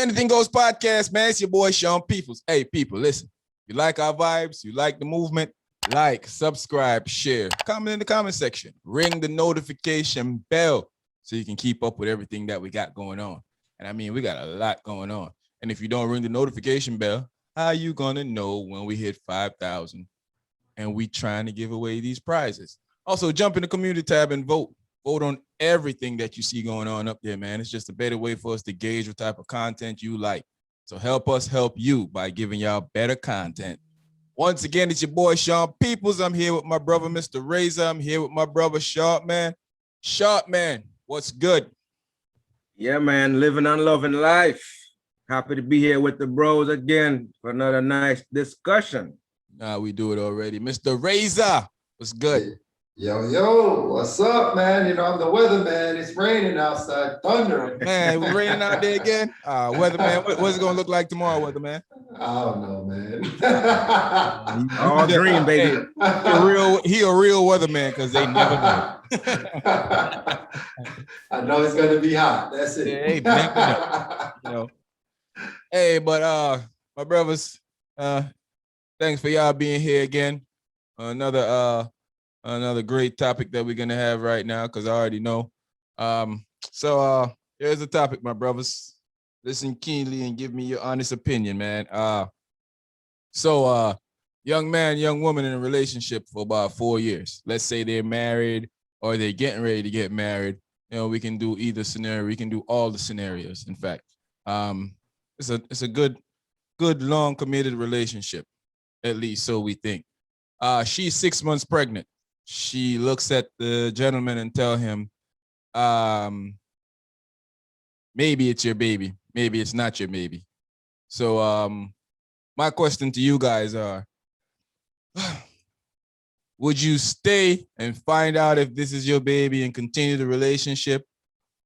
the Anything Goes podcast, man. It's your boy, Sean Peoples. Hey, people, listen. You like our vibes? You like the movement? Like, subscribe, share, comment in the comment section. Ring the notification bell so you can keep up with everything that we got going on. And I mean, we got a lot going on. And if you don't ring the notification bell, how are you going to know when we hit 5,000 and we trying to give away these prizes? Also, jump in the community tab and vote. Vote on everything that you see going on up there, man. It's just a better way for us to gauge what type of content you like. So help us help you by giving y'all better content. Once again, it's your boy, Sean Peoples. I'm here with my brother, Mr. Razor. I'm here with my brother, Sharp Man. Sharp Man, what's good? Yeah, man, living and loving life. Happy to be here with the bros again for another nice discussion. Nah, we do it already. Mr. Razor, what's good? Yo, what's up, man? You know, I'm the weatherman. It's raining outside, thundering. Man, we're raining out there again? Weatherman, what's it going to look like tomorrow, weatherman? I don't know, man. All green, baby. He a real weatherman because they never know. I know it's going to be hot. That's it. Yeah, hey, man, you know. Hey, but my brothers, thanks for y'all being here again. Another great topic that we're gonna have right now, because I already know. So here's the topic, my brothers. Listen keenly and give me your honest opinion, man. So young man, young woman in a relationship for about 4 years. Let's say they're married or they're getting ready to get married. You know, we can do either scenario. We can do all the scenarios. In fact, it's a good long committed relationship, at least so we think. She's 6 months pregnant. She looks at the gentleman and tell him, maybe it's your baby, maybe it's not your baby. So my question to you guys are, would you stay and find out if this is your baby and continue the relationship,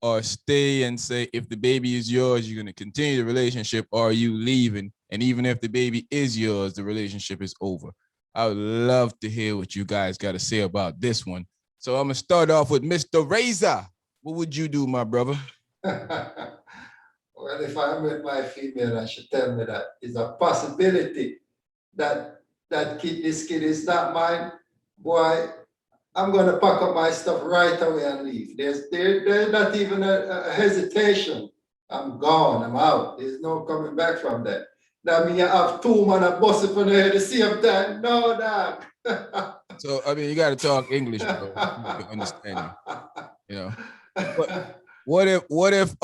or stay and say, if the baby is yours, you're going to continue the relationship, or are you leaving? And even if the baby is yours, the relationship is over. I would love to hear what you guys got to say about this one. So I'm going to start off with Mr. Razor. What would you do, my brother? Well, if I'm with my female and she tell me that it's a possibility that this kid is not mine, boy, I'm going to pack up my stuff right away and leave. There's not even a hesitation. I'm gone. I'm out. There's no coming back from that. That means you have two men a bus up on the head at the same time. No, dog. So, I mean, you got to talk English, bro. You can understand you know. But what if,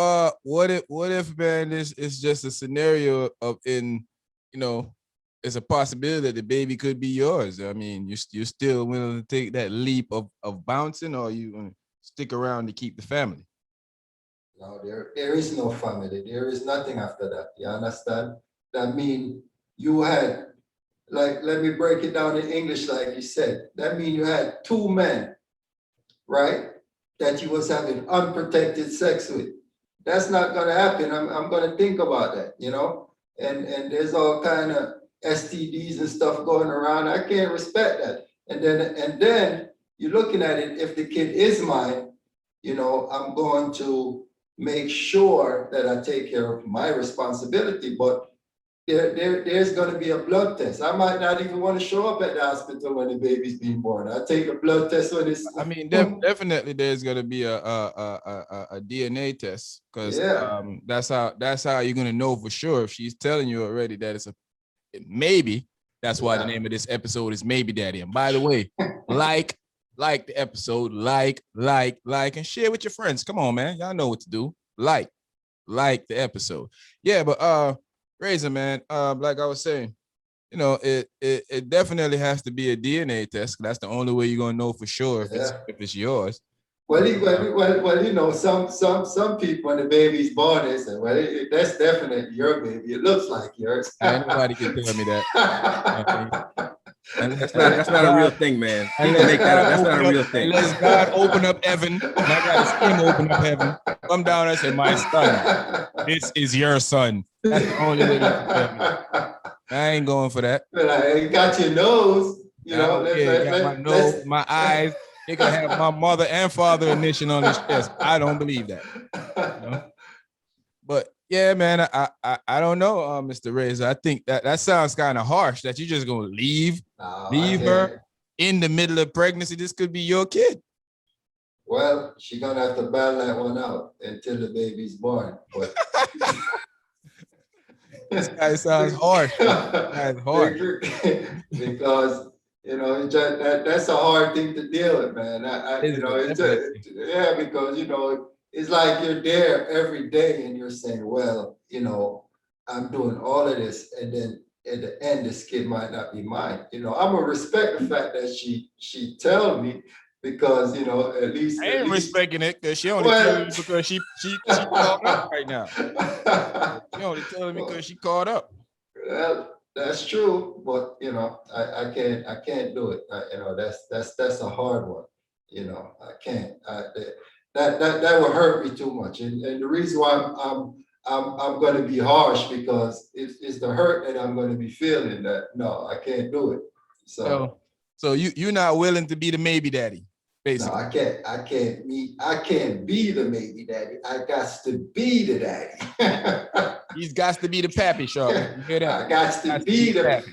man, this is just a scenario of it's a possibility that the baby could be yours. I mean, you're still willing to take that leap of bouncing, or you going to stick around to keep the family? No, there is no family. There is nothing after that. You understand? That means you had, like, let me break it down in English like you said. That means you had two men, right, that you was having unprotected sex with. That's not going to happen. I'm going to think about that, you know? And there's all kind of STDs and stuff going around. I can't respect that. And then you're looking at it, if the kid is mine, you know, I'm going to make sure that I take care of my responsibility. But there's going to be a blood test. I might not even want to show up at the hospital when the baby's being born. I'll take a blood test when it's... I mean, definitely there's going to be a DNA test, because that's how you're going to know for sure if she's telling you already that it's a maybe. That's why the name of this episode is Maybe Daddy. And by the way, like the episode, like, and share with your friends. Come on, man. Y'all know what to do. Like the episode. Yeah, but Razor, man, like I was saying, you know, it definitely has to be a DNA test. That's the only way you're gonna know for sure if it's yours. Well, you know, some people when the baby's born, they say, well, that's definitely your baby. It looks like yours. Anybody can tell me that. And that's not a real thing, man. People make that up. That's not a real thing. Unless God open up heaven, and I got him open up heaven, come down and say, my son, this is your son. That's the only way you can tell me. I ain't going for that. Well, you got your nose, you know. My nose, my eyes. They can have my mother and father initial on his chest. I don't believe that. You know? But Yeah, man. I don't know, Mr. Razor. I think that sounds kind of harsh. That you're just gonna leave No, I leave can't. her in the middle of pregnancy. This could be your kid. Well, she's gonna have to battle that one out until the baby's born. But This guy sounds harsh. That's harsh. because that's a hard thing to deal with, man. Is it? Definitely. Yeah, because it's like you're there every day and you're saying, well, I'm doing all of this, and then at the end, this kid might not be mine. I'm gonna respect the fact that she tell me, because at least I ain't respecting it because she only Well- telling me because she caught up right now. She only telling me because she caught up. Well, that's true, but I can't do it. That's a hard one. I can't. That would hurt me too much. And the reason why I'm going to be harsh, because it's the hurt that I'm going to be feeling, that no, I can't do it. So you're not willing to be the maybe daddy, No, basically. I can't be the maybe daddy. I got to be the daddy. He's got to be the pappy, Sharp. You hear that? I got to be the pappy.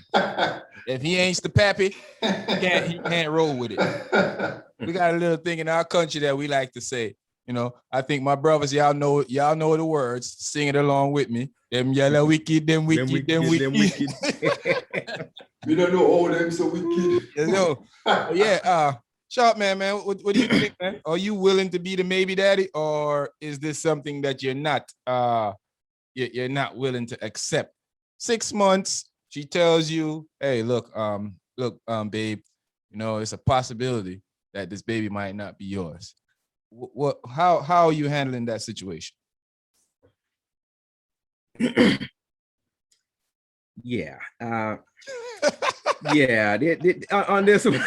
If he ain't the pappy, he can't roll with it. We got a little thing in our country that we like to say. I think my brothers, y'all know the words. Sing it along with me. Them yellow wicked, them wicked, them wicked. We don't know all them so wicked. Yeah. Sharp man, what do you think, man? Are you willing to be the maybe daddy, or is this something that you're not willing to accept? 6 months, she tells you, hey, look, babe, it's a possibility that this baby might not be yours. How are you handling that situation? Yeah. Yeah. On this one.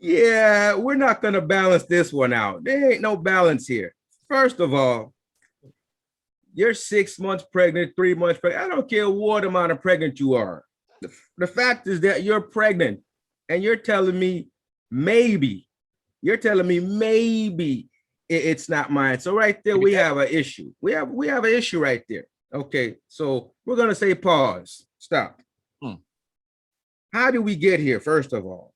Yeah, we're not going to balance this one out. There ain't no balance here. First of all, you're 6 months pregnant, 3 months pregnant. I don't care what amount of pregnant you are. The fact is that you're pregnant and you're telling me maybe it's not mine. So right there, we have an issue. We have an issue right there. Okay, so we're going to say pause, stop. How did we get here, first of all?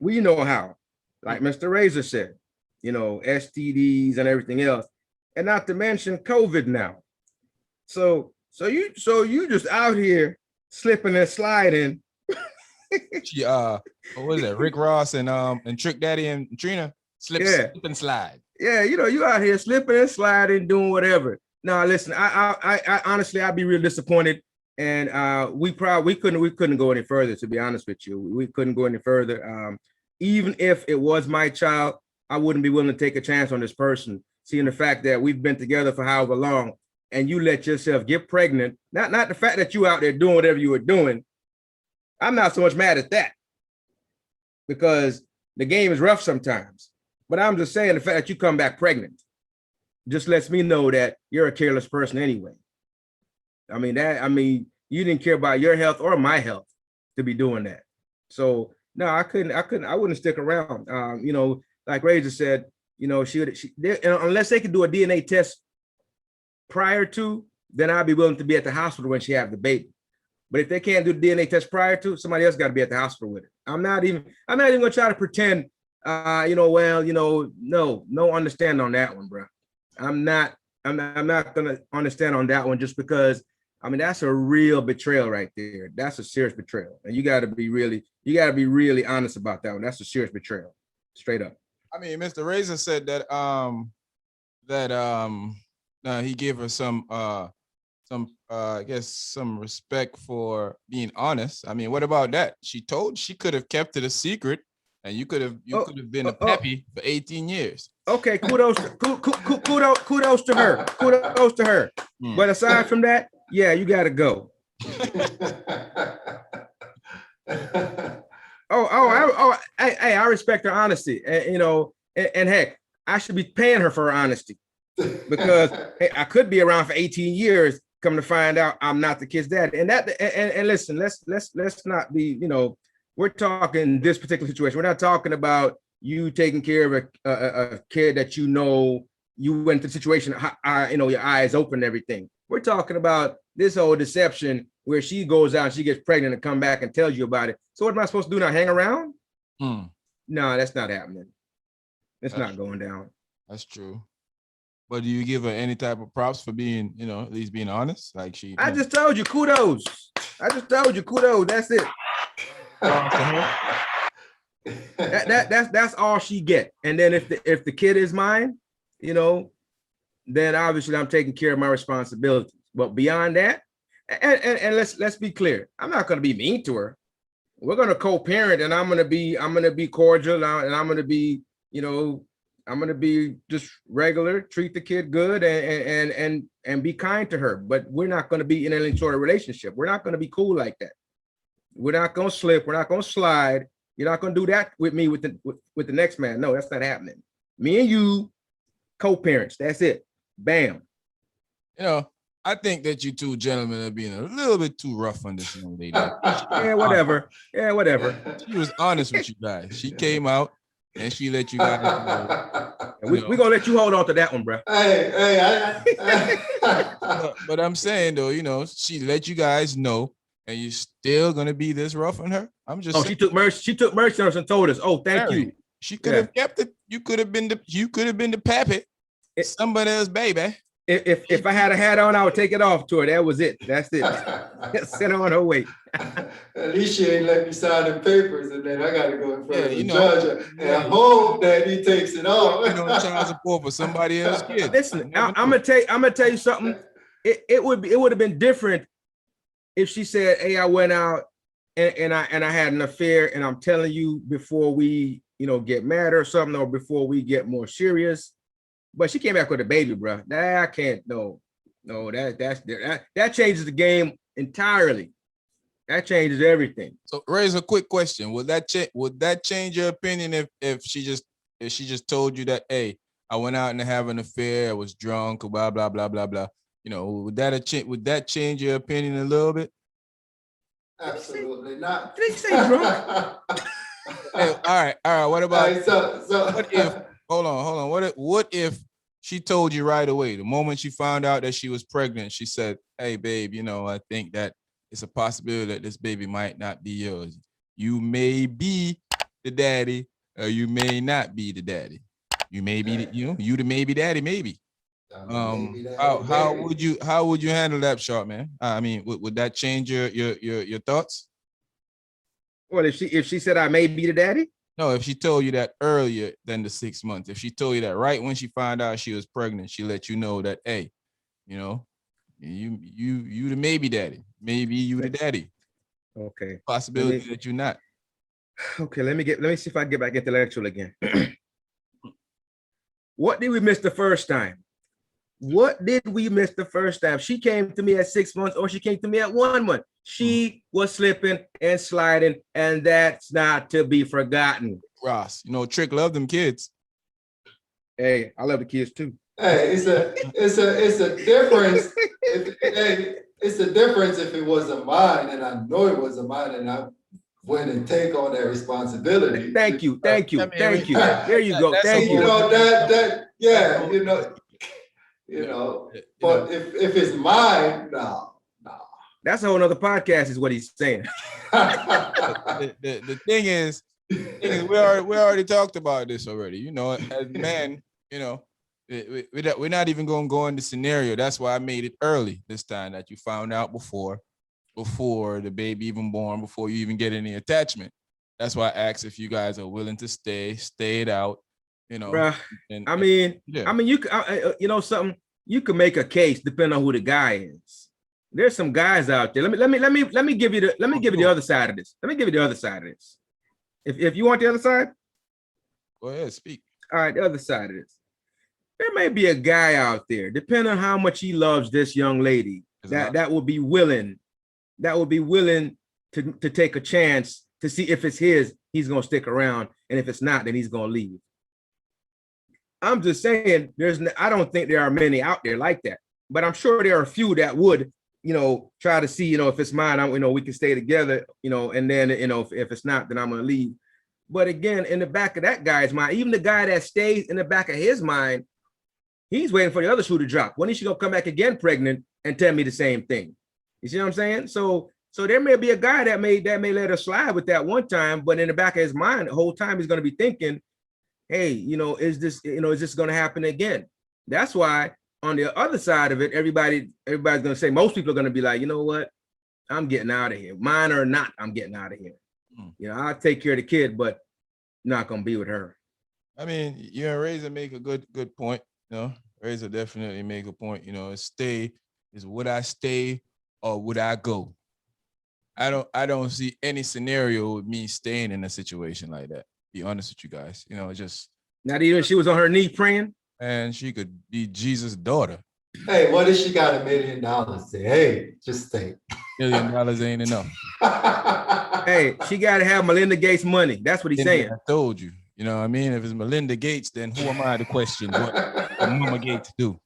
We know how, like Mr. Razor said, STDs and everything else, and not to mention COVID now. So you just out here slipping and sliding. What is it? Rick Ross and Trick Daddy and Trina slip and slide. Yeah, you out here slipping and sliding, doing whatever. Now listen, I honestly, I'd be real disappointed, and we couldn't go any further. To be honest with you, we couldn't go any further. Even if it was my child, I wouldn't be willing to take a chance on this person, seeing the fact that we've been together for however long, and you let yourself get pregnant. Not the fact that you out there doing whatever you were doing. I'm not so much mad at that, because the game is rough sometimes. But I'm just saying the fact that you come back pregnant just lets me know that you're a careless person anyway. I mean, you didn't care about your health or my health to be doing that. So no, I wouldn't stick around. Like Razor said, unless they could do a DNA test prior to, then I'd be willing to be at the hospital when she had the baby. But if they can't do the DNA test prior to, somebody else got to be at the hospital with it. I'm not even gonna try to pretend, no understand on that one, bro. I'm not gonna understand on that one, just because that's a real betrayal right there. That's a serious betrayal. And you gotta be really honest about that one. That's a serious betrayal, straight up. Mr. Razor said that he gave her some I guess some respect for being honest. What about that? She could have kept it a secret, and you could have been a peppy for 18 years. Okay, kudos to her. Kudos to her. But aside from that, yeah, you gotta go. I respect her honesty, and heck, I should be paying her for her honesty, because hey, I could be around for 18 years. Come to find out, I'm not the kid's dad. And listen, let's not be, we're talking this particular situation. We're not talking about you taking care of a kid that you went to the situation, your eyes open and everything. We're talking about this whole deception where she goes out and she gets pregnant and come back and tells you about it. So what am I supposed to do now? Hang around? No, that's not happening. It's not going down. That's true. But do you give her any type of props for being, at least being honest? Like I just told you, kudos. That's it. That's all she get. And then if the kid is mine, then obviously I'm taking care of my responsibilities. But beyond that, and let's be clear, I'm not going to be mean to her. We're going to co-parent, and I'm going to be cordial, and I'm going to be, I'm going to be just regular, treat the kid good, and be kind to her. But we're not going to be in any sort of relationship. We're not going to be cool like that. We're not going to slip. We're not going to slide. You're not going to do that with me with the next man. No, that's not happening. Me and you, co-parents. That's it. Bam. I think that you two gentlemen are being a little bit too rough on this young lady. Yeah, whatever. She was honest with you guys. She came out and she let you guys know. We're going to let you hold on to that one, bro. But I'm saying, though, she let you guys know, and you're still going to be this rough on her? I'm just saying. She took mercy on us and told us, thank you. She could have kept it. You could have been the pappy. Somebody else, baby. If I had a hat on, I would take it off to her. That was it. That's it. Send her on her way. At least she ain't let me sign the papers, and then I got to go in front of the judge and hope that he takes it off. Child support for somebody else's kid. Listen, I'm gonna tell you something. It would have been different if she said, "Hey, I went out and I had an affair, and I'm telling you before we get mad or something, or before we get more serious." But she came back with a baby, bro. I can't. No, that changes the game entirely. That changes everything. So, raise a quick question: Would that change your opinion if she just told you that, hey, I went out and have an affair, I was drunk, blah blah blah blah blah? Would that change your opinion a little bit? Absolutely not. Did he say drunk? Hey, all right. What about? What if? Hold on. What if she told you right away, the moment she found out that she was pregnant, she said, "Hey, babe, I think that it's a possibility that this baby might not be yours. You may be the daddy, or you may not be the daddy. You may be, you the maybe daddy, maybe." How would you handle that, Sharp man? I mean, would that change your thoughts? Well, if she said I may be the daddy? No, if she told you that earlier than the 6 months, if she told you that right when she found out she was pregnant, she let you know that, hey, you the maybe daddy, maybe you the daddy. Okay. Possibility that you're not. Okay, let me see if I can get back intellectual again. What did we miss the first time? She came to me at 6 months, or she came to me at 1 month. She was slipping and sliding, and that's not to be forgotten. Ross, Trick loved them kids. Hey, I love the kids too. Hey, it's a difference. It's a difference if it wasn't mine, and I know it wasn't mine, and I went and take on that responsibility. Thank you. There you go. Thank you. But if it's mine, no. That's a whole nother podcast, is what he's saying. The thing is, we already talked about this already. As men, we're not even going to go in the scenario. That's why I made it early this time, that you found out before the baby even born, before you even get any attachment. That's why I asked if you guys are willing to stay it out. Bruh, something. You can make a case depending on who the guy is. There's some guys out there. Let me give you the other side of this. If you want the other side, go ahead, speak. All right, the other side of this. There may be a guy out there, depending on how much he loves this young lady, that will be willing to take a chance to see if it's his, he's gonna stick around, and if it's not, then he's gonna leave. I'm just saying, I don't think there are many out there like that, but I'm sure there are a few that would, try to see, if it's mine, we can stay together, and then, if it's not, then I'm going to leave. But again, in the back of that guy's mind, even the guy that stays in the back of his mind, He's waiting for the other shoe to drop. When is she gonna come back again pregnant and tell me the same thing? You see what I'm saying? So there may be a guy that may let her slide with that one time, but in the back of his mind, the whole time he's gonna be thinking, hey, is this gonna happen again? That's why on the other side of it, everybody's gonna say, most people are gonna be like, you know what? I'm getting out of here. Mine or not, I'm getting out of here. I'll take care of the kid, but not gonna be with her. I mean, Razor make a good point. Razor definitely make a point. Would I stay or would I go? I don't see any scenario with me staying in a situation like that. Be honest with you guys. Just not even she was on her knee praying. And she could be Jesus' daughter. Hey, what if she got $1 million? Say, hey, just stay. $1 million ain't enough. Hey, she got to have Melinda Gates money. That's what he's saying. I told you. You know what I mean? If it's Melinda Gates, then who am I to question what Mama Gates do?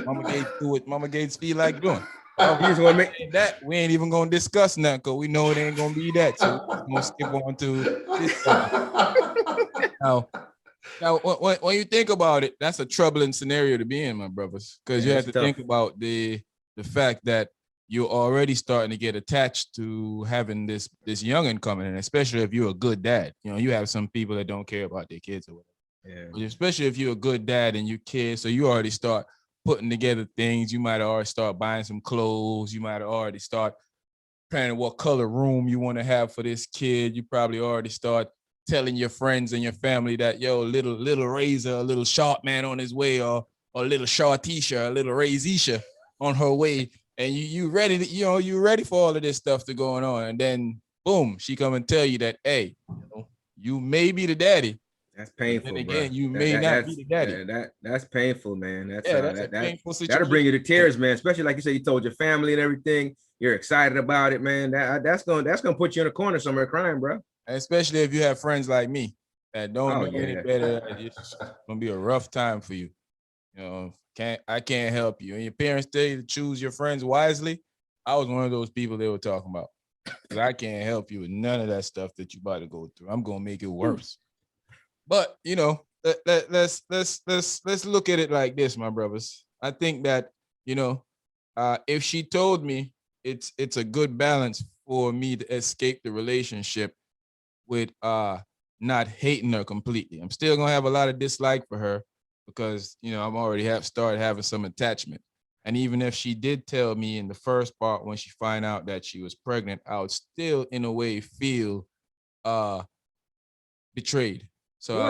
Mama Gates do what Mama Gates feel like doing. You just want to make that. We ain't even going to discuss that because we know it ain't going to be that. So we're going to skip on to this. Now, when you think about it, that's a troubling scenario to be in, my brothers, because you have to think about the fact that you're already starting to get attached to having this youngin' coming in, especially if you're a good dad. You have some people that don't care about their kids or whatever. Yeah. Especially if you're a good dad and you care, so you already start putting together things. You might already start buying some clothes. You might already start planning what color room you want to have for this kid. You probably already start telling your friends and your family that, little Razor, a little Sharp man on his way, or little Shortisha, a little Razisha on her way. And you ready to, you ready for all of this stuff to going on. And then boom, she come and tell you that, hey, you may be the daddy. That's painful. And again, you may not be the daddy. That's painful, man. That's a painful situation. That'll bring you to tears, man. Especially like you said, you told your family and everything. You're excited about it, man. That's gonna put you in a corner somewhere crying, bro. Especially if you have friends like me that don't know any better. It's gonna be a rough time for you. I can't help you. And your parents tell you to choose your friends wisely. I was one of those people they were talking about. Because I can't help you with none of that stuff that you about to go through. I'm gonna make it worse. But let's look at it like this, my brothers. I think that if she told me it's a good balance for me to escape the relationship with not hating her completely. I'm still gonna have a lot of dislike for her because I'm already started having some attachment. And even if she did tell me in the first part when she find out that she was pregnant, I would still in a way feel betrayed. So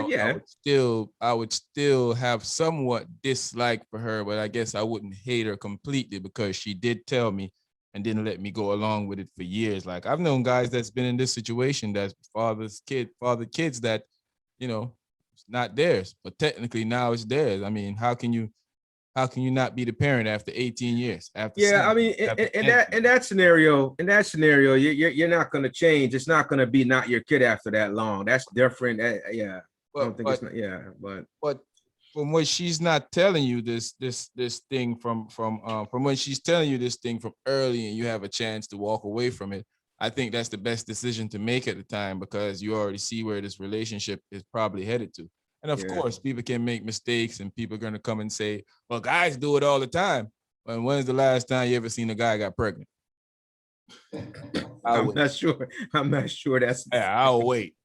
I would still have somewhat dislike for her, but I guess I wouldn't hate her completely because she did tell me and didn't let me go along with it for years. Like I've known guys that's been in this situation that's father kids that, it's not theirs, but technically now it's theirs. I mean, how can you not be the parent after 18 years? In that scenario, you're not going to change. It's not going to be not your kid after that long. That's different. But from what she's not telling you this thing from when she's telling you this thing from early and you have a chance to walk away from it, I think that's the best decision to make at the time because you already see where this relationship is probably headed to. And of course, people can make mistakes and people are going to come and say, well, guys do it all the time. And when's the last time you ever seen a guy got pregnant? I'm not sure. That's I'll wait.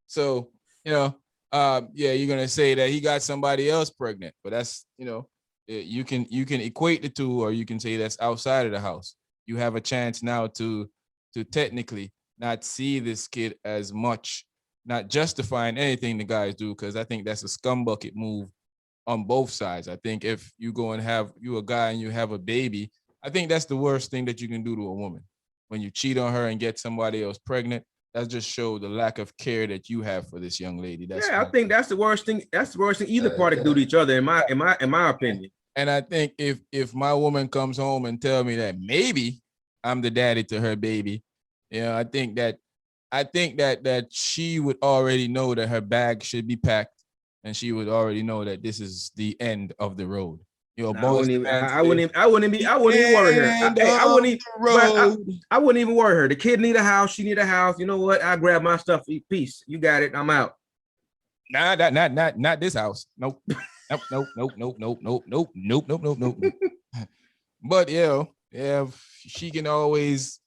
So, you're going to say that he got somebody else pregnant, but that's, you can equate the two, or you can say that's outside of the house. You have a chance now to technically not see this kid as much, not justifying anything the guys do, because I think that's a scumbucket move on both sides. I think if you go and you a guy and you have a baby, I think that's the worst thing that you can do to a woman. When you cheat on her and get somebody else pregnant, that just shows the lack of care that you have for this young lady. I think that's the worst thing. That's the worst thing either party can do to each other, in my opinion. And I think if my woman comes home and tell me that maybe I'm the daddy to her baby, I think that she would already know that her bag should be packed, and she would already know that this is the end of the road. I wouldn't even worry her. I wouldn't even worry her. The kid need a house. She need a house. You know what? I grab my stuff. Peace. You got it. I'm out. Nah, not this house. Nope. Nope. But yeah, she can always,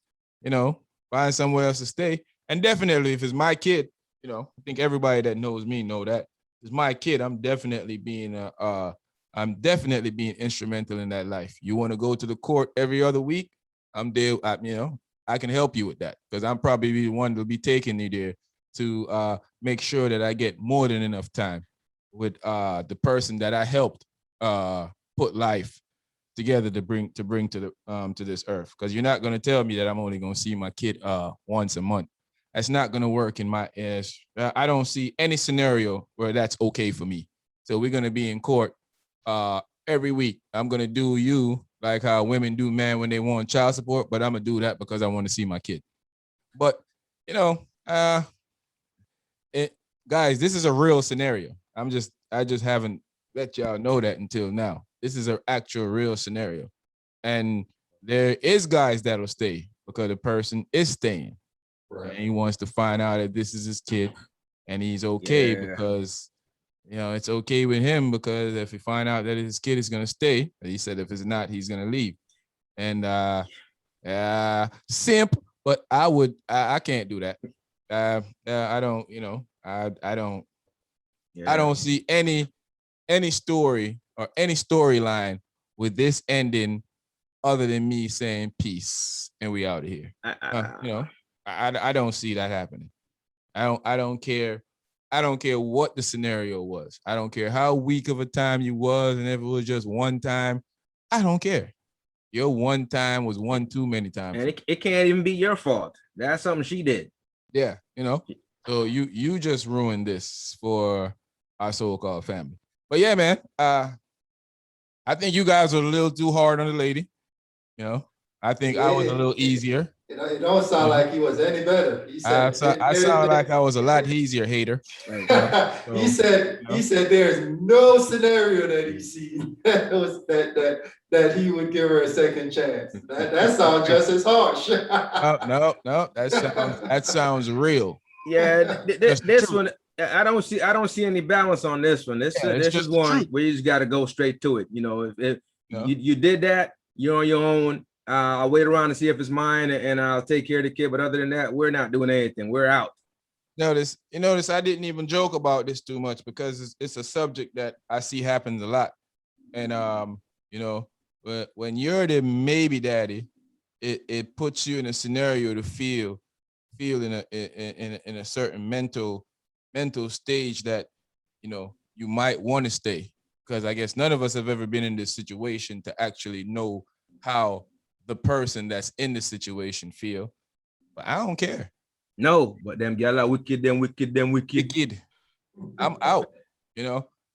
find somewhere else to stay. And definitely, if it's my kid, I think everybody that knows me know that if it's my kid. I'm definitely being instrumental in that life. You want to go to the court every other week? I'm there. I can help you with that because I'm probably the one to be taking you there to make sure that I get more than enough time with the person that I helped put life together to bring to the to this earth. Because you're not going to tell me that I'm only going to see my kid once a month. That's not going to work in my ass. I don't see any scenario where that's okay for me. So we're going to be in court every week. I'm going to do you like how women do man when they want child support, but I'm going to do that because I want to see my kid. But, guys, this is a real scenario. I just haven't let y'all know that until now. This is an actual real scenario. And there is guys that'll stay because the person is staying. Right. And he wants to find out if this is his kid and he's okay because, it's okay with him because if he find out that his kid is going to stay, he said if it's not, he's going to leave. And simp, but I can't do that. I don't, I don't see any story or any storyline with this ending other than me saying peace and we out of here. I don't see that happening. I don't care. I don't care what the scenario was. I don't care how weak of a time you was, and if it was just one time, I don't care. Your one time was one too many times. And it can't even be your fault. That's something she did. Yeah, So you just ruined this for our so-called family. But yeah, man, I think you guys are a little too hard on the lady. I think I was a little easier. It don't sound like he was any better. He said, I sound like I was a lot easier hater. He said there's no scenario that he's seen that he would give her a second chance. That sounds just as harsh. No, that sounds real. Yeah, this one I don't see any balance on this one. This is one where you just got to go straight to it. If you did that, you're on your own. I'll wait around to see if it's mine and I'll take care of the kid. But other than that, we're not doing anything. We're out. Notice, I didn't even joke about this too much because it's a subject that I see happens a lot. And, when you're the maybe daddy, it puts you in a scenario to feel in a certain mental stage that, you might want to stay. Because I guess none of us have ever been in this situation to actually know how the person that's in the situation feel, but I don't care. No, but them gyal are wicked. I'm out,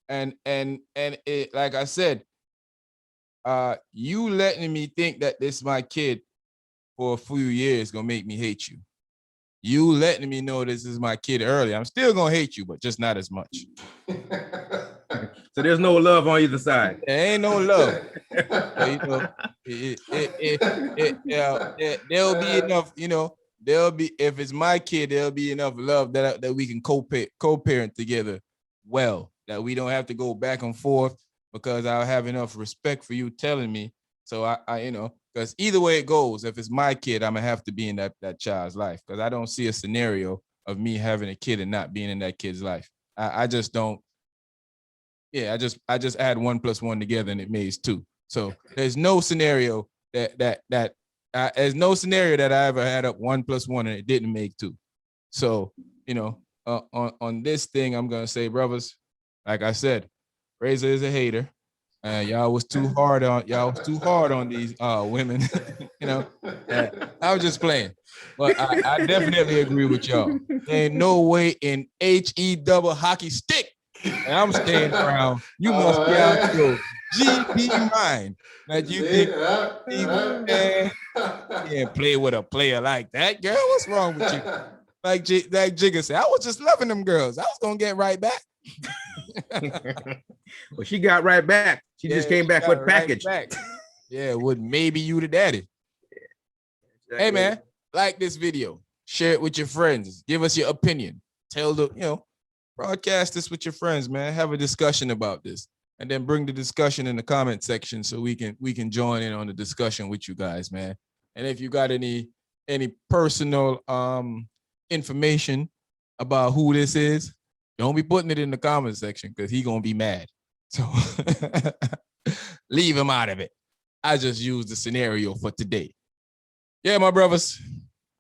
and it, like I said, you letting me think that this my kid for a few years gonna make me hate you. You letting me know this is my kid early. I'm still gonna hate you, but just not as much. So there's no love on either side. There ain't no love. There'll be enough, there'll be, if it's my kid, there'll be enough love that we can co-parent together well, that we don't have to go back and forth because I'll have enough respect for you telling me. So I because either way it goes, if it's my kid, I'm gonna have to be in that child's life because I don't see a scenario of me having a kid and not being in that kid's life. I just don't. Yeah, I just add 1 + 1 together and it makes 2. So there's no scenario there's no scenario that I ever had up 1 + 1 and it didn't make 2. So on this thing, I'm gonna say, brothers, like I said, Razor is a hater, and y'all was too hard on these women. I was just playing, but I definitely agree with y'all. There ain't no way in HE double hockey stick. And I'm staying around. You must be out your GP mind that you can't play with a player like that, girl. What's wrong with you? Like Jigga said, I was just loving them girls. I was gonna get right back. Well, she got right back. She just came back with package. Right back. Yeah, would maybe you the daddy. Exactly. Hey man, like this video, share it with your friends, give us your opinion, tell the broadcast this with your friends, man. Have a discussion about this. and then bring the discussion in the comment section so we can join in on the discussion with you guys, man. And if you got any personal information about who this is, don't be putting it in the comment section because he gonna be mad. So leave him out of it. I just used the scenario for today. Yeah, my brothers,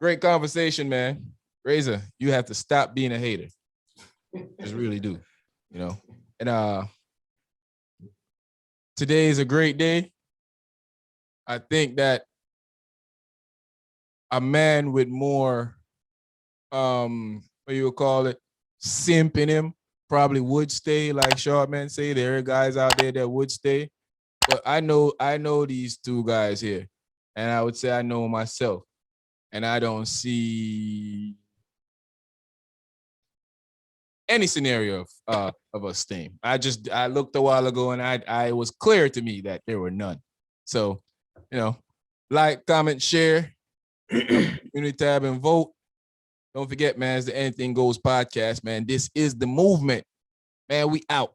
great conversation, man. Razor, you have to stop being a hater. Just really do, you know. And today is a great day. I think that a man with more what you would call it, simp in him probably would stay, like Shortman say. There are guys out there that would stay. But I know these two guys here. And I would say I know myself. And I don't see any scenario of us staying. I looked a while ago and I was clear to me that there were none. So, you know, like, comment, share, community tab, and vote. Don't forget, man, it's the Anything Goes podcast, man. This is the movement. Man, we out.